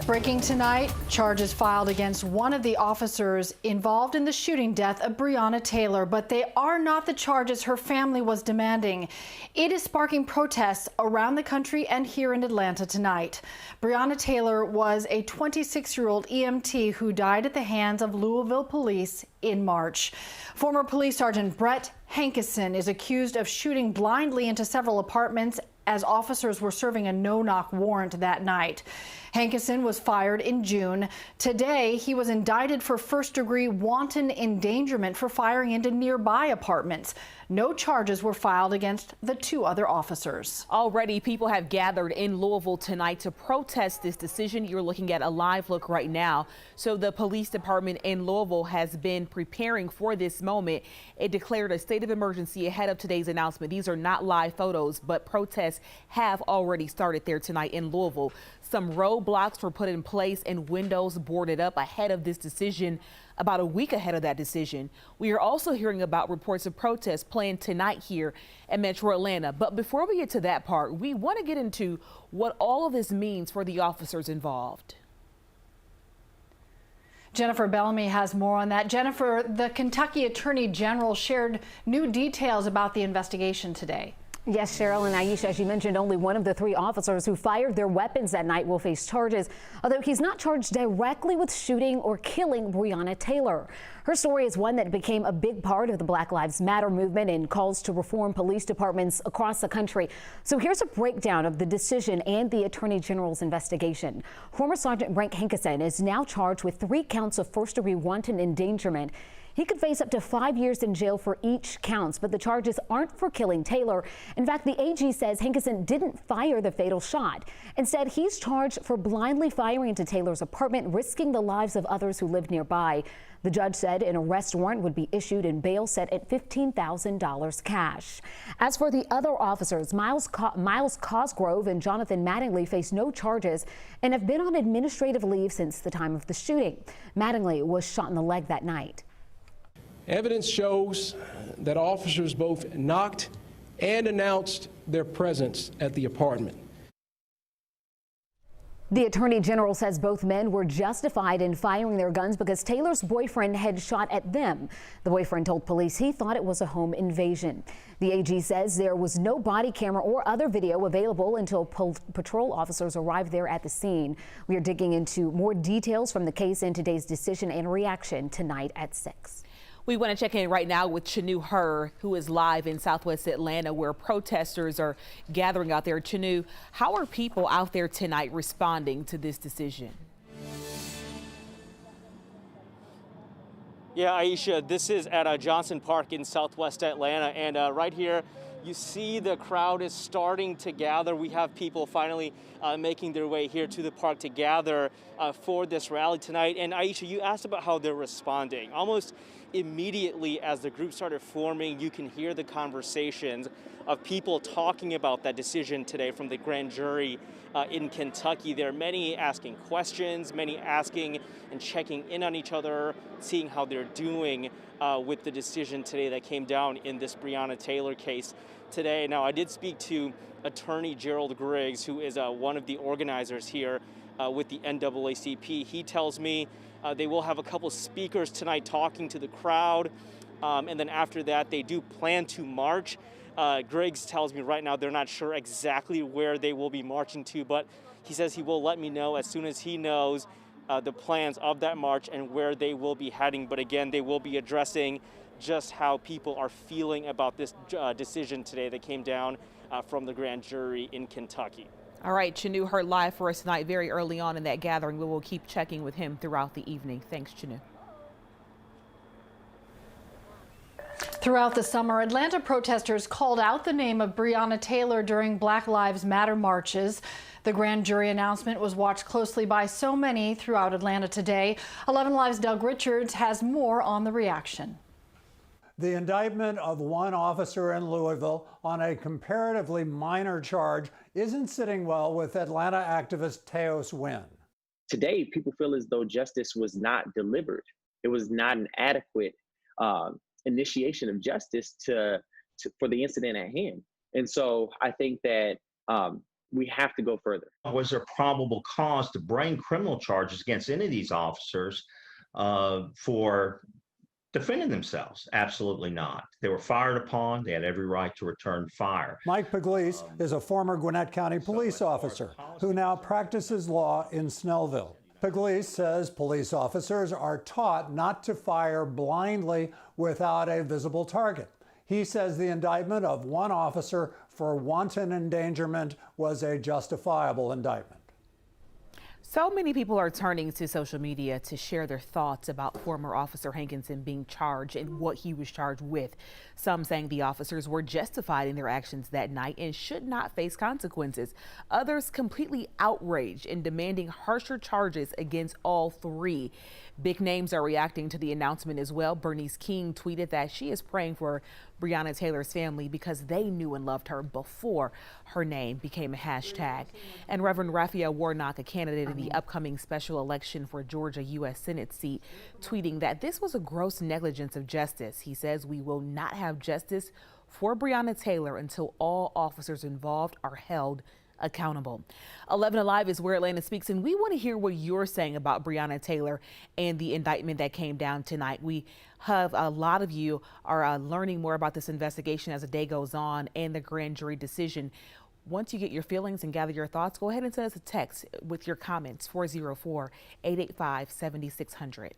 Breaking tonight, charges filed against one of the officers involved in the shooting death of Breonna Taylor, but they are not the charges her family was demanding. It is sparking protests around the country and here in Atlanta tonight. Breonna Taylor was a 26-year-old EMT who died at the hands of Louisville police in March. Former Police Sergeant Brett Hankison is accused of shooting blindly into several apartments as officers were serving a no-knock warrant that night. Hankison was fired in June. Today, he was indicted for first-degree wanton endangerment for firing into nearby apartments. No charges were filed against the two other officers. Already, people have gathered in Louisville tonight to protest this decision. You're looking at a live look right now. So the police department in Louisville has been preparing for this moment. It declared a state of emergency ahead of today's announcement. These are not live photos, but protests have already started there tonight in Louisville. Some roadblocks were put in place and windows boarded up ahead of this decision, about a week ahead of that decision. We are also hearing about reports of protests planned tonight here in Metro Atlanta. But before we get to that part, we want to get into what all of this means for the officers involved. Jennifer Bellamy has more on that. Jennifer, the Kentucky Attorney General shared new details about the investigation today. Yes, Cheryl and Aisha, as you mentioned, only one of the three officers who fired their weapons that night will face charges, although he's not charged directly with shooting or killing Breonna Taylor. Her story is one that became a big part of the Black Lives Matter movement and calls to reform police departments across the country. So here's a breakdown of the decision and the Attorney General's investigation. Former Sergeant Brett Hankison is now charged with 3 counts of first-degree wanton endangerment. He could face up to 5 years in jail for each counts, but the charges aren't for killing Taylor. In fact, the AG says Hankison didn't fire the fatal shot. Instead, he's charged for blindly firing into Taylor's apartment, risking the lives of others who lived nearby. The judge said an arrest warrant would be issued and bail set at $15,000 cash. As for the other officers, Miles Cosgrove and Jonathan Mattingly face no charges and have been on administrative leave since the time of the shooting. Mattingly was shot in the leg that night. Evidence shows that officers both knocked and announced their presence at the apartment. The Attorney General says both men were justified in firing their guns because Taylor's boyfriend had shot at them. The boyfriend told police he thought it was a home invasion. The AG says there was no body camera or other video available until patrol officers arrived there at the scene. We are digging into more details from the case in today's decision and reaction tonight at 6. We want to check in right now with Chanu Hur, who is live in Southwest Atlanta, where protesters are gathering out there. Chanu, how are people out there tonight responding to this decision? Yeah, Aisha, this is at Johnson Park in Southwest Atlanta, and right here you see the crowd is starting to gather. We have people finally making their way here to the park to gather for this rally tonight. And Aisha, you asked about how they're responding. Almost immediately as the group started forming, you can hear the conversations of people talking about that decision today from the grand jury in Kentucky. There are many asking questions, many asking and checking in on each other, seeing how they're doing with the decision today that came down in this Breonna Taylor case today. Now, I did speak to Attorney Gerald Griggs, who is one of the organizers here with the NAACP. He tells me they will have a couple speakers tonight talking to the crowd, and then after that, they do plan to march. Griggs tells me right now they're not sure exactly where they will be marching to, but he says he will let me know as soon as he knows the plans of that march and where they will be heading. But again, they will be addressing just how people are feeling about this decision today that came down from the grand jury in Kentucky. All right, Chanu Hur live for us tonight very early on in that gathering. We will keep checking with him throughout the evening. Thanks, Chanu. Throughout the summer, Atlanta protesters called out the name of Breonna Taylor during Black Lives Matter marches. The grand jury announcement was watched closely by so many throughout Atlanta today. 11 Live's Doug Richards has more on the reaction. The indictment of one officer in Louisville on a comparatively minor charge isn't sitting well with Atlanta activist Teos Wynn. Today, people feel as though justice was not delivered. It was not an adequate initiation of justice for the incident at hand. And so I think that we have to go further. Was there probable cause to bring criminal charges against any of these officers for defending themselves? Absolutely not. They were fired upon. They had every right to return fire. Mike Pugliese is a former Gwinnett County police officer who now practices law in Snellville. Pugliese says police officers are taught not to fire blindly without a visible target. He says the indictment of one officer for wanton endangerment was a justifiable indictment. So many people are turning to social media to share their thoughts about former Officer Hankinson being charged and what he was charged with. Some saying the officers were justified in their actions that night and should not face consequences. Others completely outraged and demanding harsher charges against all three. Big names are reacting to the announcement as well. Bernice King tweeted that she is praying for Breonna Taylor's family because they knew and loved her before her name became a hashtag. And Reverend Raphael Warnock, a candidate in the upcoming special election for Georgia U.S. Senate seat, tweeting that this was a gross negligence of justice. He says we will not have justice for Breonna Taylor until all officers involved are held accountable. 11 Alive is where Atlanta speaks, and we want to hear what you're saying about Breonna Taylor and the indictment that came down tonight. We have a lot of you are learning more about this investigation as the day goes on and the grand jury decision. Once you get your feelings and gather your thoughts, go ahead and send us a text with your comments, 404-885-7600.